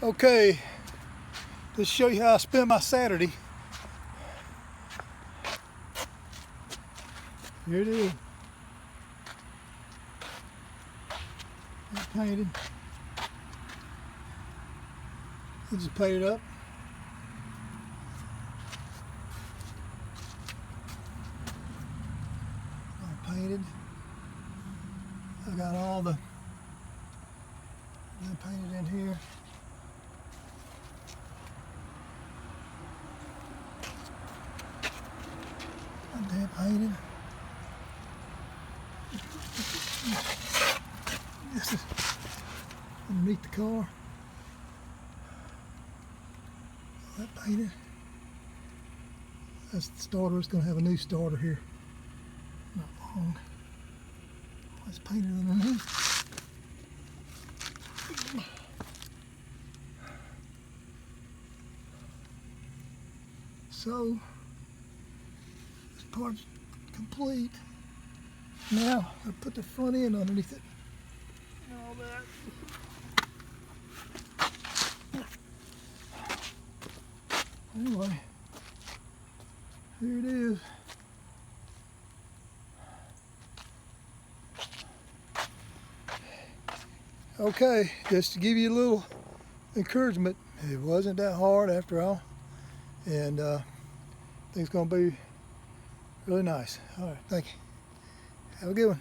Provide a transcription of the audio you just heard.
Okay, let's show you how I spend my Saturday. Here it is. It's painted. I just painted up. All painted. I got all the painted in here. They're painted. This is underneath the car. That painted. That's the starter. It's going to have a new starter here. Not long. It's painted underneath. So this part's complete. Now I put the front end underneath it. And all that. Anyway, here it is. Okay, just to give you a little encouragement, it wasn't that hard after all, and I think it's going to be really nice. All right, thank you. Have a good one.